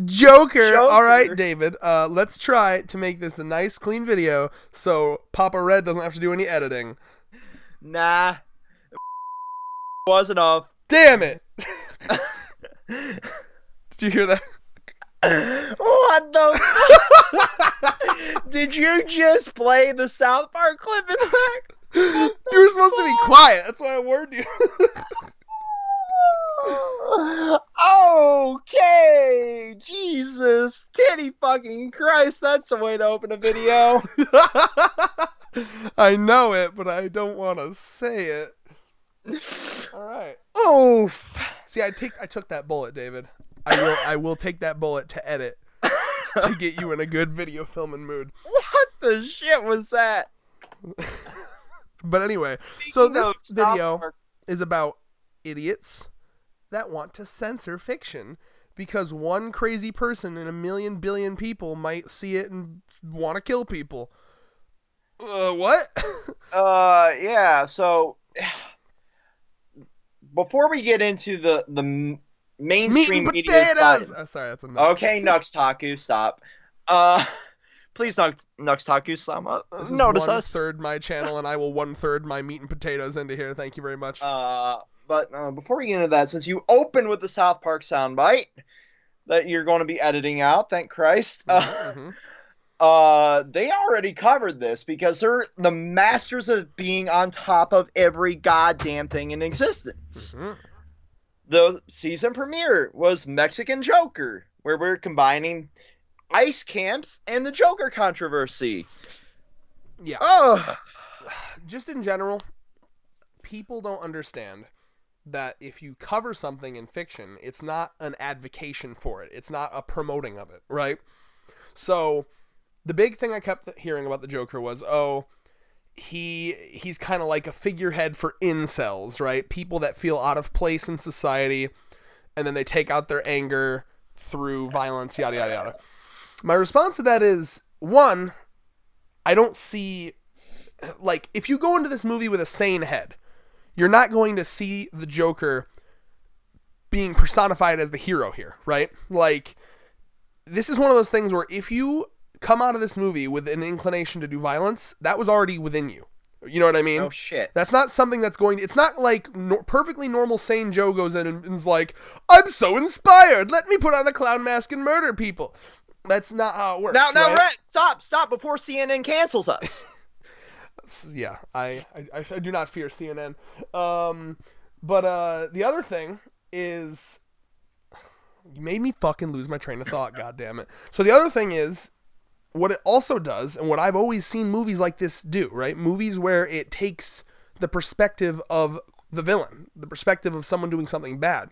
Joker. All right, David. Let's try to make this a nice, clean video so Papa Red doesn't have to do any editing. Nah. Wasn't off. Damn it. Did you hear that? What the fuck? Did you just play the South Park clip in the back? You were supposed to be quiet. That's why I warned you. Okay, Jesus, titty fucking Christ, that's the way to open a video. I know it, but I don't want to say it. All right. Oof. See, I took that bullet, David. I will take that bullet to edit to get you in a good video filming mood. What the shit was that? But anyway, Speaking so this of video Park, is about idiots that want to censor fiction because one crazy person in a million billion people might see it and want to kill people. What? yeah, so before we get into the mainstream Meat and media potatoes! side. Sorry, that's enough. Okay, Nux Taku, stop. Please, Nux Taku, notice us. 1/3 my channel, and I will 1/3 my meat and potatoes into here. Thank you very much. But before we get into that, since you open with the South Park soundbite that you're going to be editing out, thank Christ. Mm-hmm. They already covered this because they're the masters of being on top of every goddamn thing in existence. Mm-hmm. The season premiere was Mexican Joker, where we're combining ice camps and the Joker controversy. Yeah. Oh. Just in general, people don't understand that if you cover something in fiction, it's not an advocation for it. It's not a promoting of it, right? So the big thing I kept hearing about the Joker was, he's kind of like a figurehead for incels, right? People that feel out of place in society, and then they take out their anger through violence, yada, yada, yada. My response to that is, one, I don't see, like, if you go into this movie with a sane head, you're not going to see the Joker being personified as the hero here, right? Like, this is one of those things where if you come out of this movie with an inclination to do violence, that was already within you. You know what I mean? Oh, shit. That's not something that's going to... It's not like perfectly normal, sane Joe goes in and is like, I'm so inspired. Let me put on a clown mask and murder people. That's not how it works. Now, right? Red, stop before CNN cancels us. Yeah, I do not fear CNN. But the other thing is... You made me fucking lose my train of thought, goddammit. So the other thing is, what it also does, and what I've always seen movies like this do, right? Movies where it takes the perspective of the villain, the perspective of someone doing something bad.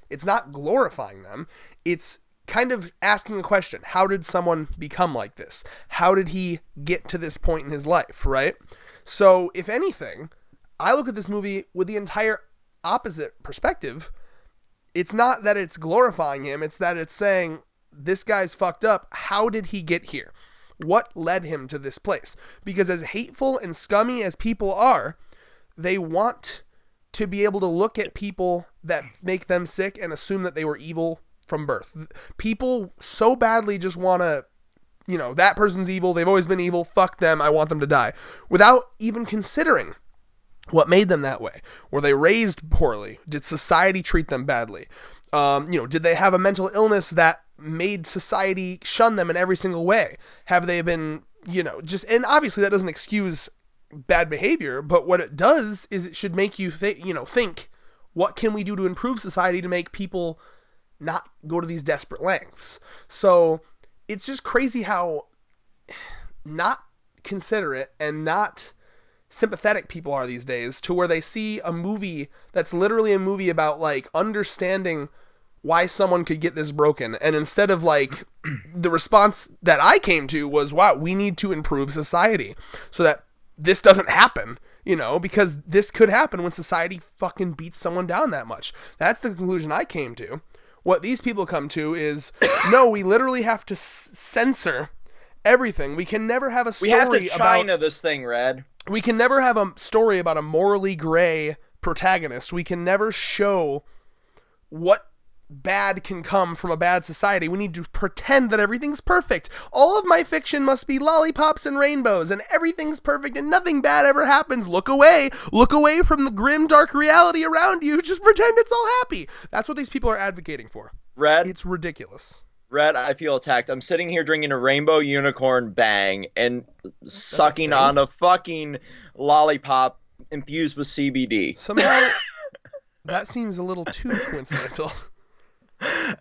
It's not glorifying them. It's kind of asking a question. How did someone become like this? How did he get to this point in his life, right? So, if anything, I look at this movie with the entire opposite perspective. It's not that it's glorifying him. It's that it's saying, this guy's fucked up. How did he get here? What led him to this place? Because as hateful and scummy as people are, they want to be able to look at people that make them sick and assume that they were evil from birth. People so badly just want to, that person's evil. They've always been evil. Fuck them. I want them to die. Without even considering what made them that way. Were they raised poorly? Did society treat them badly? Did they have a mental illness that made society shun them in every single way? Have they been, and obviously that doesn't excuse bad behavior, but what it does is it should make you think, what can we do to improve society to make people not go to these desperate lengths? So it's just crazy how not considerate and not sympathetic people are these days, to where they see a movie that's literally a movie about like understanding why someone could get this broken, and instead of like the response that I came to was, wow, we need to improve society so that this doesn't happen, because this could happen when society fucking beats someone down that much. That's the conclusion I came to. What these people come to is, no, we literally have to censor everything. We can never have a story about... We have to China this thing, Red. We can never have a story about a morally gray protagonist. We can never show what bad can come from a bad society. We need to pretend that everything's perfect. All of my fiction must be lollipops and rainbows, and everything's perfect and nothing bad ever happens. Look away. Look away from the grim, dark reality around you. Just pretend it's all happy. That's what these people are advocating for. Red, It's ridiculous. Red, I feel attacked. I'm sitting here drinking a rainbow unicorn bang and sucking on a fucking lollipop infused with CBD. Somehow, that seems a little too coincidental.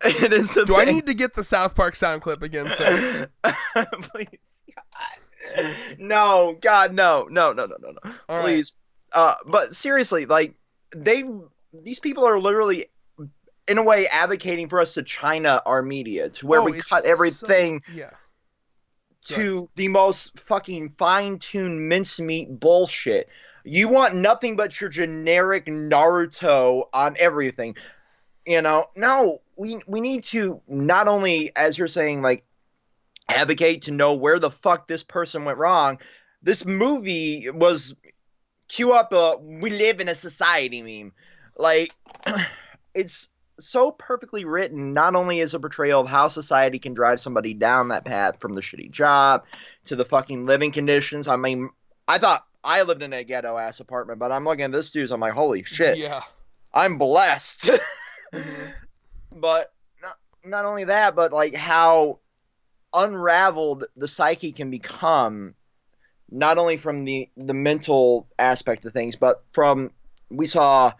It is a Do I thing. need to get the South Park sound clip again, sir? Please, God. No, God, no. All Please. But seriously, like these people are literally in a way advocating for us to China our media, to where we it's cut everything so, yeah. to the most fucking fine-tuned mincemeat bullshit. You want nothing but your generic Naruto on everything. You know, no, we need to not only, as you're saying, like, advocate to know where the fuck this person went wrong. This movie was cue up a "we live in a society" meme. Like, it's so perfectly written. Not only is a portrayal of how society can drive somebody down that path, from the shitty job to the fucking living conditions. I mean, I thought I lived in a ghetto ass apartment, but I'm looking at this dude's, I'm like, holy shit, Yeah. I'm blessed. But not only that, but like how unraveled the psyche can become, not only from the mental aspect of things, but from, we saw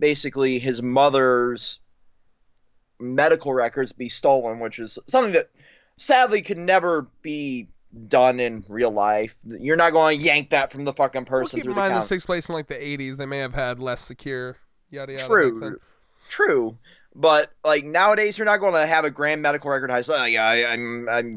basically his mother's medical records be stolen, which is something that sadly could never be done in real life. You're not going to yank that from the fucking person. Keep in mind this takes place in like the 80s. They may have had less secure yada yada. True. But like nowadays, you're not going to have a grand medical record. I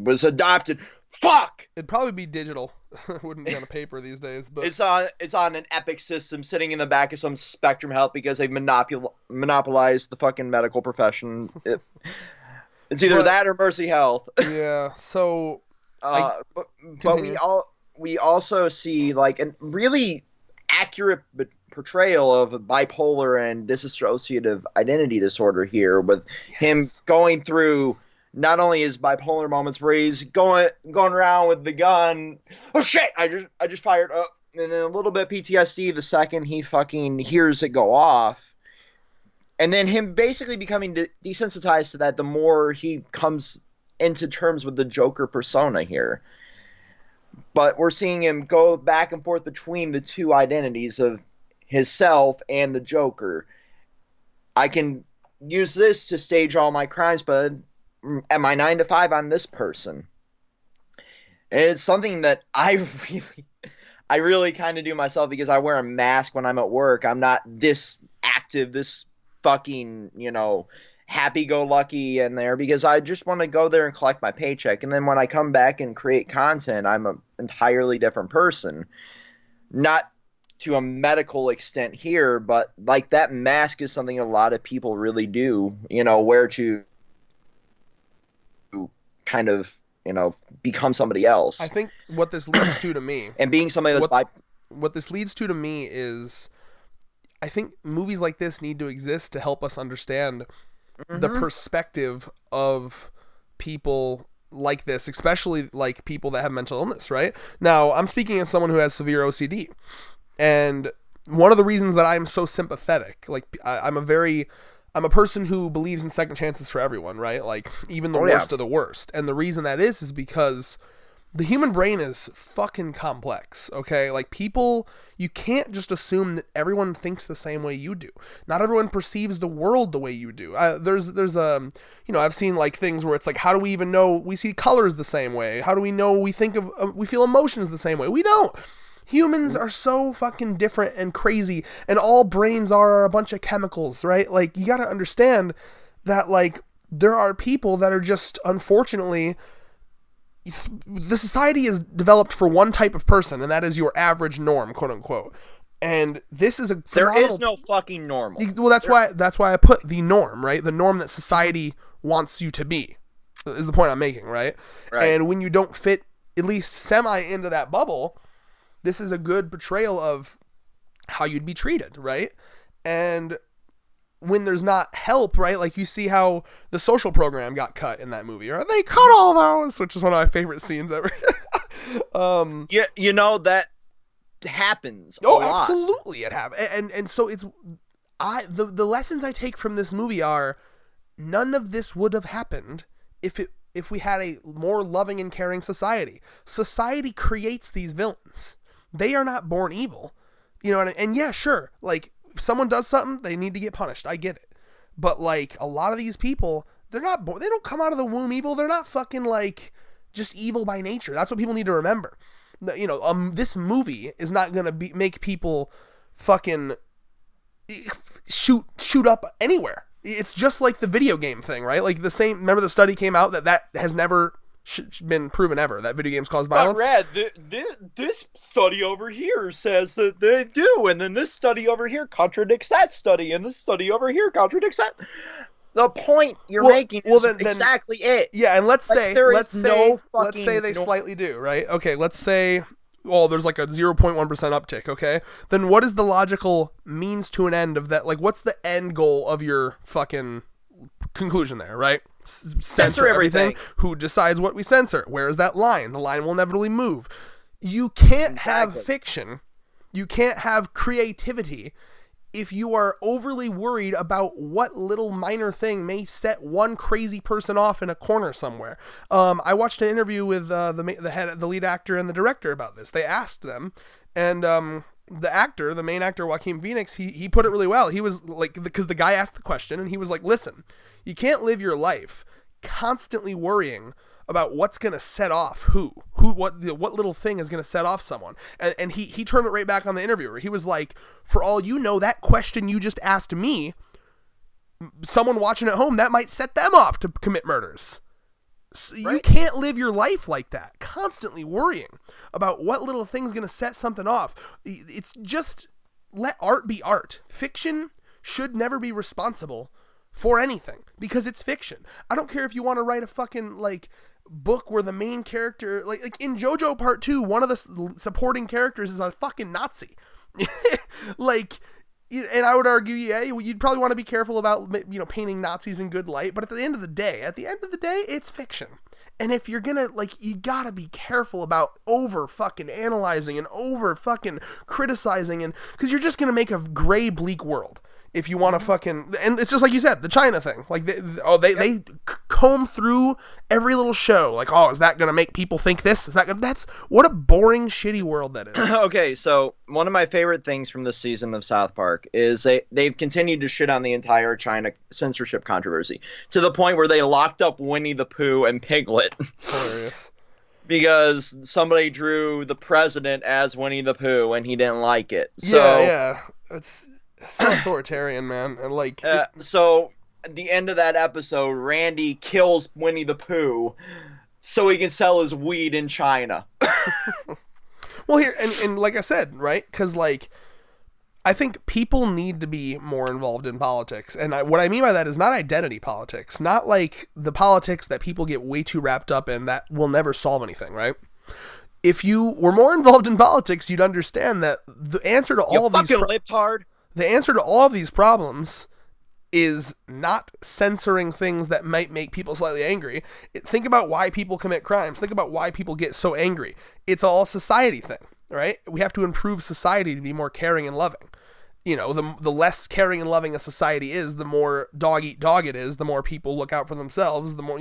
was adopted. Fuck. It'd probably be digital. It wouldn't be on a paper these days. But it's on an Epic system sitting in the back of some Spectrum Health because they've monopolized the fucking medical profession. It's either that or Mercy Health. Yeah. So. But we also see like a really accurate portrayal of bipolar and dissociative identity disorder here, with him going through not only his bipolar moments where he's going around with the gun. Oh shit! I just fired up, and then a little bit PTSD the second he fucking hears it go off, and then him basically becoming desensitized to that the more he comes into terms with the Joker persona here. But we're seeing him go back and forth between the two identities of his self and the Joker. I can use this to stage all my crimes, but at my 9 to 5, I'm this person. And it's something that I really kind of do myself, because I wear a mask when I'm at work. I'm not this active, this fucking, happy-go-lucky in there, because I just want to go there and collect my paycheck. And then when I come back and create content, I'm an entirely different person. Not to a medical extent here, but like that mask is something a lot of people really do, wear to kind of, become somebody else. I think what this leads to me, and being somebody that's what this leads to me is, I think movies like this need to exist to help us understand the perspective of people like this, especially like people that have mental illness, right? Now, I'm speaking as someone who has severe OCD. And one of the reasons that I'm so sympathetic, like I'm a person who believes in second chances for everyone, right? Like even the worst of the worst. And the reason that is because the human brain is fucking complex, okay? Like people, you can't just assume that everyone thinks the same way you do. Not everyone perceives the world the way you do. There's I've seen like things where it's like, how do we even know we see colors the same way? How do we know we feel emotions the same way? We don't. Humans are so fucking different and crazy, and all brains are a bunch of chemicals, right? Like, you gotta understand that, like, there are people that are just, unfortunately, the society is developed for one type of person, and that is your average norm, quote unquote. And this is there is no fucking normal. Well, that's why I put the norm, right? The norm that society wants you to be is the point I'm making, right? And when you don't fit at least semi into that bubble, this is a good portrayal of how you'd be treated, right? And when there's not help, right? Like you see how the social program got cut in that movie, or they cut all those, which is one of my favorite scenes ever. Yeah, that happens a oh, lot. Absolutely, it happens, and so it's the lessons I take from this movie are none of this would have happened if we had a more loving and caring society. Society creates these villains. They are not born evil. And yeah, sure, like, if someone does something, they need to get punished. I get it. But, like, a lot of these people, they don't come out of the womb evil. They're not fucking, like, just evil by nature. That's what people need to remember. This movie is not going to make people fucking shoot up anywhere. It's just like the video game thing, right? Like remember the study came out that has never been proven ever, that video games cause violence. But this study over here says that they do, and then this study over here contradicts that study, and this study over here contradicts that. The point you're making is exactly it. Yeah, and let's say they slightly do, right? Okay, let's say there's like a 0.1% uptick, okay? Then what is the logical means to an end of that? Like, what's the end goal of your fucking conclusion there, right? Censor everything. Who decides what we censor? Where is that line? The line will inevitably move. You can't have fiction. You can't have creativity if you are overly worried about what little minor thing may set one crazy person off in a corner somewhere. I watched an interview with the lead actor and the director about this. They asked them, and the main actor, Joaquin Phoenix, he put it really well. He was like, because the guy asked the question, and he was like, listen, you can't live your life constantly worrying about what's going to set off what little thing is going to set off someone. And he turned it right back on the interviewer. He was like, for all you know, that question you just asked me, someone watching at home, that might set them off to commit murders. So right? You can't live your life like that, constantly worrying about what little thing's going to set something off. It's just, let art be art. Fiction should never be responsible for anything because it's fiction. I don't care if you want to write a fucking, like, book where the main character, like in JoJo Part 2, one of the supporting characters is a fucking Nazi. Like, and I would argue, yeah, you'd probably want to be careful about, painting Nazis in good light, but at the end of the day, it's fiction. And if you're gonna, like, you gotta be careful about over fucking analyzing and over fucking criticizing, and because you're just gonna make a gray, bleak world. If you want to fucking, and it's just like you said, the China thing. Like they comb through every little show. Like, is that gonna make people think this? That's what a boring, shitty world that is. Okay, so one of my favorite things from this season of South Park is they've continued to shit on the entire China censorship controversy to the point where they locked up Winnie the Pooh and Piglet. It's hilarious. Because somebody drew the president as Winnie the Pooh and he didn't like it. So yeah, it's so authoritarian, man. And like, so at the end of that episode, Randy kills Winnie the Pooh so he can sell his weed in China. Well, here and like I said, right? Because like, I think people need to be more involved in politics, and what I mean by that is not identity politics, not like the politics that people get way too wrapped up in that will never solve anything, right? If you were more involved in politics, you'd understand that the answer to all of these the answer to all of these problems is not censoring things that might make people slightly angry. Think about why people commit crimes. Think about why people get so angry. It's all a society thing, right? We have to improve society to be more caring and loving. The less caring and loving a society is, the more dog eat dog it is, the more people look out for themselves, the more,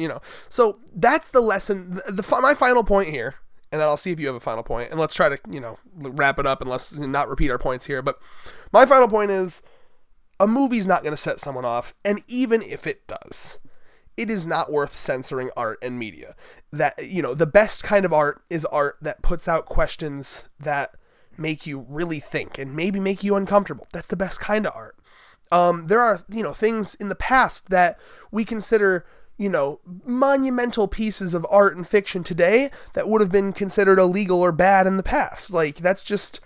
So that's the lesson. My final point here, and then I'll see if you have a final point, and let's try to, wrap it up and let's not repeat our points here. But my final point is, a movie's not going to set someone off, and even if it does, it is not worth censoring art and media. That, the best kind of art is art that puts out questions that make you really think and maybe make you uncomfortable. That's the best kind of art. There are, things in the past that we consider, monumental pieces of art and fiction today that would have been considered illegal or bad in the past. Like, that's just,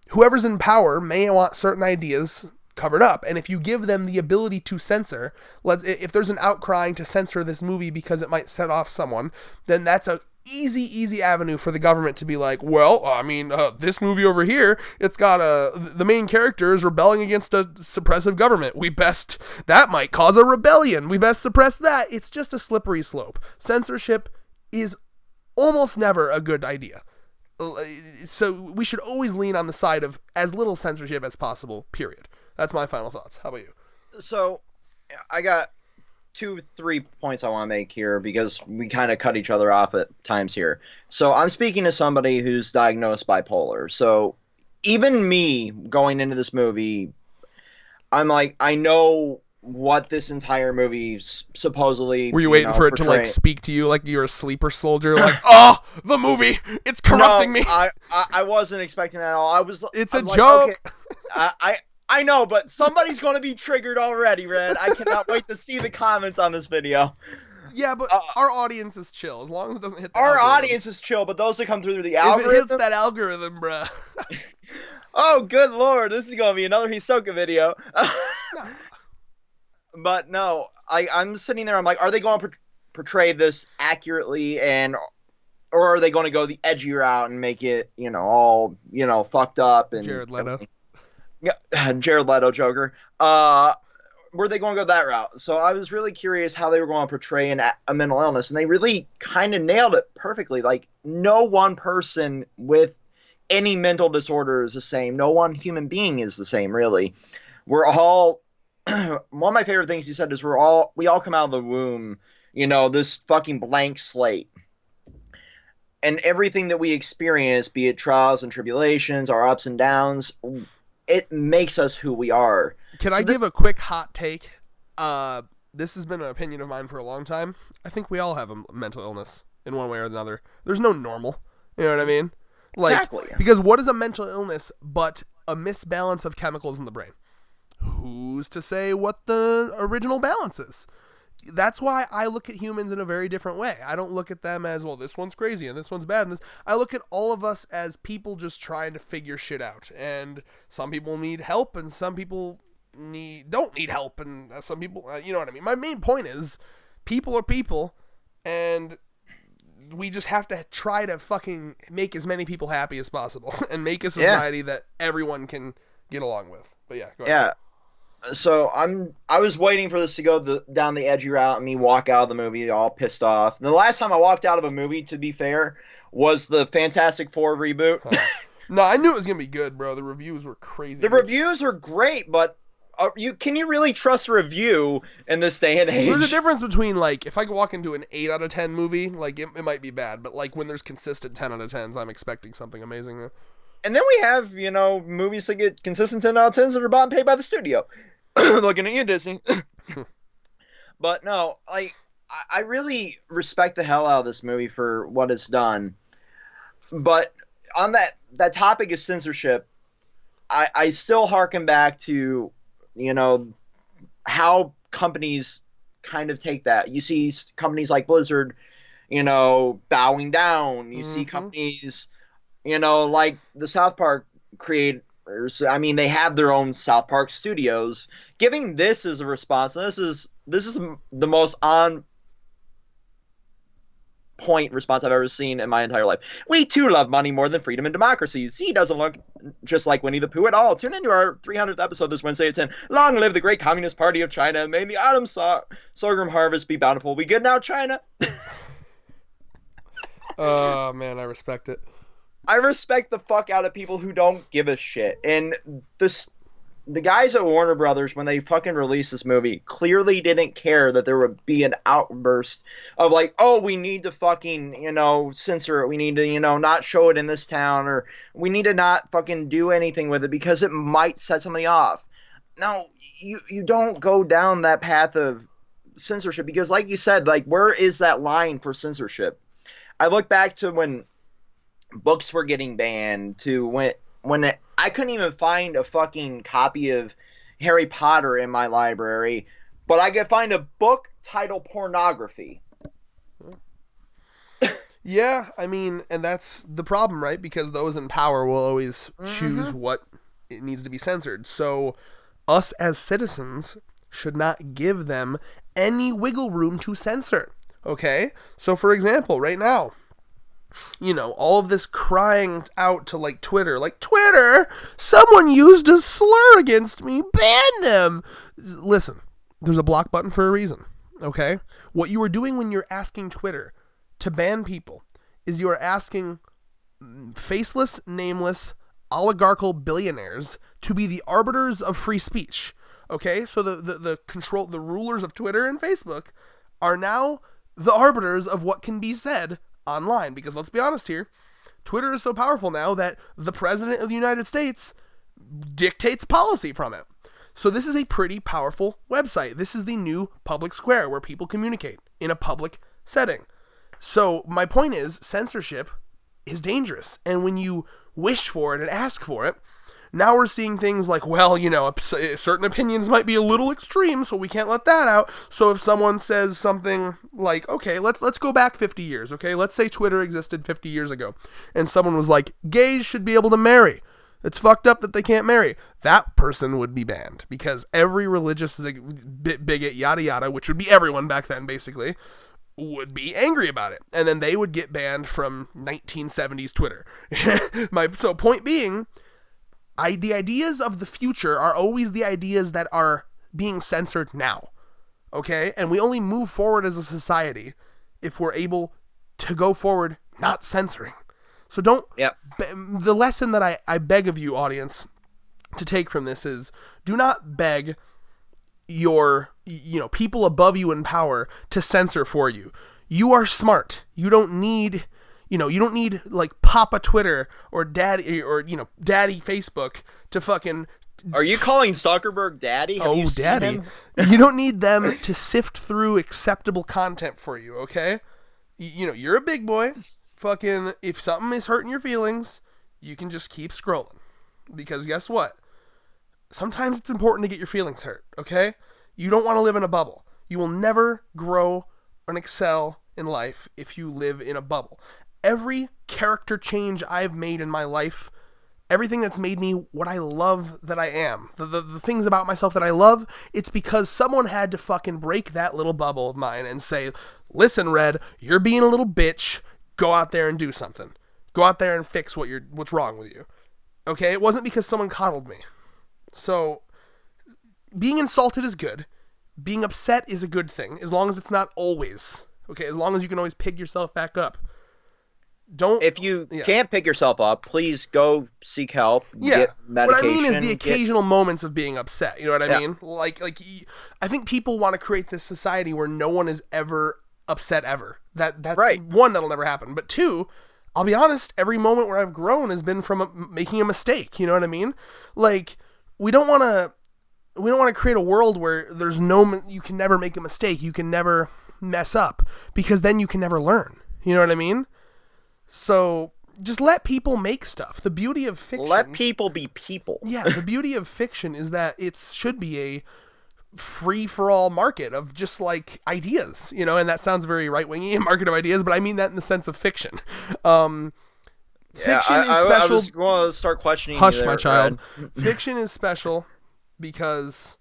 whoever's in power may want certain ideas covered up. And if you give them the ability to censor, if there's an outcrying to censor this movie because it might set off someone, then that's a easy avenue for the government to be like, well, I mean, this movie over here, it's got the main character is rebelling against a suppressive government. That might cause a rebellion. We best suppress that. It's just a slippery slope. Censorship is almost never a good idea. So we should always lean on the side of as little censorship as possible, period. That's my final thoughts. How about you? So I got 2-3 points I want to make here because we kind of cut each other off at times here. So I'm speaking to somebody who's diagnosed bipolar. So even me going into this movie, I'm like, I know what this entire movie's supposedly. Were you waiting for it to like speak to you like you're a sleeper soldier? Like, oh, the movie, it's corrupting me. I wasn't expecting that at all. It's a joke. Okay, I know, but somebody's going to be triggered already, Red. I cannot wait to see the comments on this video. Yeah, but our audience is chill as long as it doesn't hit the Our algorithm. audience is chill, but those that come through the algorithm. If it hits that algorithm, bruh. Oh, good lord, this is going to be another Hisoka video. No. But no, I'm sitting there, I'm like, are they going to portray this accurately, or are they going to go the edgy route and make it, all, fucked up? And Jared Leto. Yeah, Jared Leto Joker. Were they going to go that route? So I was really curious how they were going to portray a mental illness, and they really kind of nailed it perfectly. Like, no one person with any mental disorder is the same. No one human being is the same, really. We're all... One of my favorite things you said is we all come out of the womb, this fucking blank slate. And everything that we experience, be it trials and tribulations, our ups and downs, it makes us who we are. Can I give a quick hot take? This has been an opinion of mine for a long time. I think we all have a mental illness in one way or another. There's no normal. You know what I mean? Exactly. Because what is a mental illness but a misbalance of chemicals in the brain? Who's to say what the original balance is? That's why I look at humans in a very different way. I don't look at them as, well, this one's crazy and this one's bad. And I look at all of us as people just trying to figure shit out. And some people need help and some people don't need help. And some people, you know what I mean? My main point is people are people, and we just have to try to fucking make as many people happy as possible and make a society that everyone can get along with. But yeah, go ahead. Yeah. So I was waiting for this to go down the edgy route and me walk out of the movie all pissed off. The last time I walked out of a movie, to be fair, was the Fantastic Four reboot. No, I knew it was gonna be good, bro. The reviews were crazy. The reviews are great, but can you really trust a review in this day and age? There's a difference between, like, if I walk into an 8 out of 10 movie, like, it might be bad, but like when there's consistent 10 out of 10s, I'm expecting something amazing. And then we have, movies that get consistent 10 out of 10s that are bought and paid by the studio. Looking at you, Disney. But no, I really respect the hell out of this movie for what it's done. But on that topic of censorship, I still harken back to, how companies kind of take that. You see companies like Blizzard, bowing down. You see companies, like the South Park creators. I mean, they have their own South Park studios. Giving this as a response, and this is the most on point response I've ever seen in my entire life. We too love money more than freedom and democracies. He doesn't look just like Winnie the Pooh at all. Tune into our 300th episode this Wednesday at 10. Long live the great Communist Party of China. May the autumn sorghum harvest be bountiful. We good now, China? Oh, man, I respect it. I respect the fuck out of people who don't give a shit. And the guys at Warner Brothers, when they fucking released this movie, clearly didn't care that there would be an outburst of like, oh, we need to fucking, censor it. We need to, not show it in this town, or we need to not fucking do anything with it because it might set somebody off. No, you don't go down that path of censorship because, like you said, like, where is that line for censorship? I look back to when books were getting banned, to when I couldn't even find a fucking copy of Harry Potter in my library, but I could find a book titled pornography. Yeah, I mean, and that's the problem, right? Because those in power will always choose what it needs to be censored. So us as citizens should not give them any wiggle room to censor. Okay? So for example, right now, all of this crying out to like Twitter, someone used a slur against me, ban them. Listen, there's a block button for a reason, okay? What you are doing when you're asking Twitter to ban people is you are asking faceless, nameless, oligarchical billionaires to be the arbiters of free speech. Okay, so the rulers of Twitter and Facebook are now the arbiters of what can be said online. Because let's be honest here, Twitter is so powerful now that the president of the United States dictates policy from it. So this is a pretty powerful website. This is the new public square where people communicate in a public setting. So my point is, censorship is dangerous. And when you wish for it and ask for it, now we're seeing things like, certain opinions might be a little extreme, so we can't let that out. So if someone says something like, okay, let's go back 50 years, okay? Let's say Twitter existed 50 years ago, and someone was like, gays should be able to marry. It's fucked up that they can't marry. That person would be banned, because every religious bigot, yada yada, which would be everyone back then, basically, would be angry about it. And then they would get banned from 1970s Twitter. So point being, the ideas of the future are always the ideas that are being censored now, okay? And we only move forward as a society if we're able to go forward not censoring. So don't... Yep. The lesson that I beg of you, audience, to take from this is, do not beg your, people above you in power to censor for you. You are smart. You don't need... you don't need like Papa Twitter or Daddy Facebook to fucking... Are you calling Zuckerberg Daddy? Have you Daddy. Seen him? You don't need them to sift through acceptable content for you, okay? You're a big boy. Fucking, if something is hurting your feelings, you can just keep scrolling. Because guess what? Sometimes it's important to get your feelings hurt, okay? You don't want to live in a bubble. You will never grow and excel in life if you live in a bubble. Every character change I've made in my life, everything that's made me what I love that I am, the things about myself that I love, it's because someone had to fucking break that little bubble of mine and say, listen, Red, you're being a little bitch. Go out there and do something. Go out there and fix what's wrong with you. Okay? It wasn't because someone coddled me. So, being insulted is good. Being upset is a good thing, as long as it's not always. Okay? As long as you can always pick yourself back up. If you can't pick yourself up, please go seek help. Get medication. What I mean is the occasional moments of being upset. You know what I mean? Like I think people want to create this society where no one is ever upset ever. That's right. One, that'll never happen. But two, I'll be honest, every moment where I've grown has been from making a mistake. You know what I mean? Like, we don't want to create a world where there's you can never make a mistake. You can never mess up, because then you can never learn. You know what I mean? So just let people make stuff. The beauty of fiction... Let people be people. Yeah, the beauty of fiction is that it should be a free-for-all market of just, like, ideas, and that sounds very right-wingy, a market of ideas, but I mean that in the sense of fiction. Fiction is special... I was going to start questioning Hush, you there, my child. Fiction is special because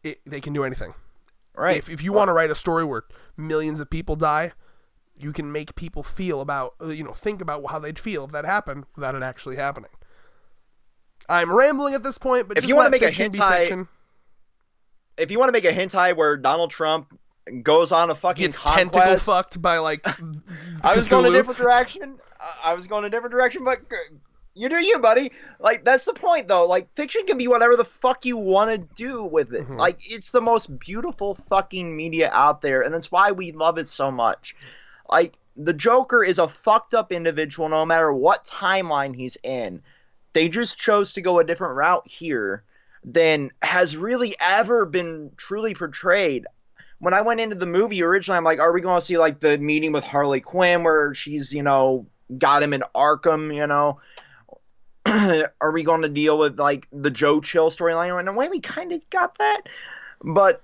they can do anything. Right. If you want to write a story where millions of people die... You can make people feel about, think about how they'd feel if that happened without it actually happening. I'm rambling at this point, but if just you want to let make fiction be hentai, fiction. If you want to make a hentai where Donald Trump goes on a fucking gets conquest, tentacle fucked by like. I was going a different direction. But you do you, buddy. Like, that's the point, though. Like, fiction can be whatever the fuck you want to do with it. Mm-hmm. Like, it's the most beautiful fucking media out there, and that's why we love it so much. Like, the Joker is a fucked up individual no matter what timeline he's in. They just chose to go a different route here than has really ever been truly portrayed. When I went into the movie originally, I'm like, are we going to see, like, the meeting with Harley Quinn where she's, got him in Arkham, Are we going to deal with, like, the Joe Chill storyline? In a way, we kind of got that. But,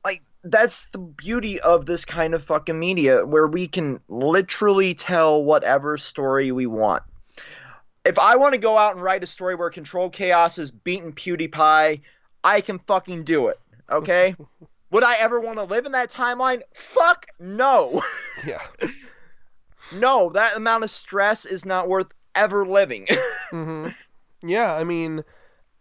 like, that's the beauty of this kind of fucking media, where we can literally tell whatever story we want. If I want to go out and write a story where Controlled Chaos is beating PewDiePie, I can fucking do it, okay? Would I ever want to live in that timeline? Fuck no! Yeah. no, that amount of stress is not worth ever living. Mm-hmm. Yeah, I mean,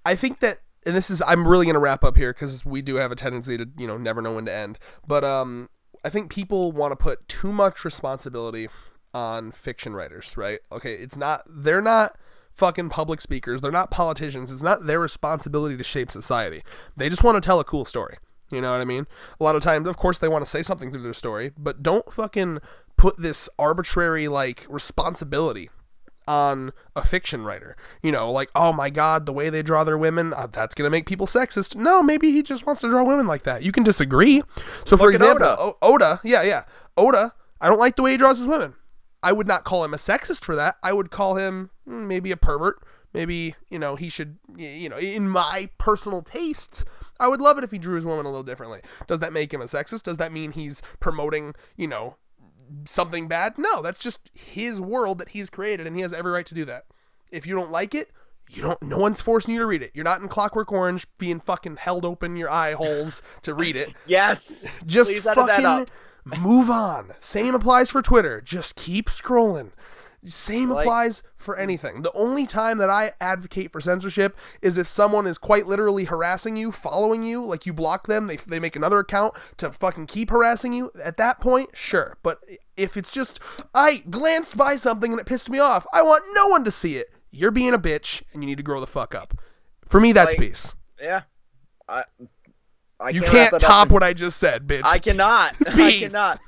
I think that, and this is, I'm really going to wrap up here because we do have a tendency to, never know when to end. But I think people want to put too much responsibility on fiction writers, right? Okay, they're not fucking public speakers. They're not politicians. It's not their responsibility to shape society. They just want to tell a cool story. You know what I mean? A lot of times, of course, they want to say something through their story, but don't fucking put this arbitrary, like, responsibility on a fiction writer. Like, oh my god, the way they draw their women, that's gonna make people sexist. No, maybe he just wants to draw women like that. You can disagree. So for example, Oda, Oda, I don't like the way he draws his women. I would not call him a sexist for that. I would call him maybe a pervert. Maybe, he should, in my personal tastes, I would love it if he drew his woman a little differently. Does that make him a sexist? Does that mean he's promoting, something bad? No, that's just his world that he's created, and he has every right to do that. If you don't like it, no one's forcing you to read it. You're not in Clockwork Orange being fucking held open your eye holes to read it. Yes. Just fucking move on. Same applies for Twitter. Just keep scrolling. Same applies for anything. The only time that I advocate for censorship is if someone is quite literally harassing you, following you, like you block them, they make another account to fucking keep harassing you. At that point, sure. But if it's just, I glanced by something and it pissed me off, I want no one to see it. You're being a bitch and you need to grow the fuck up. For me, that's peace. Yeah. I you can't top what I just said, bitch. I cannot. I cannot.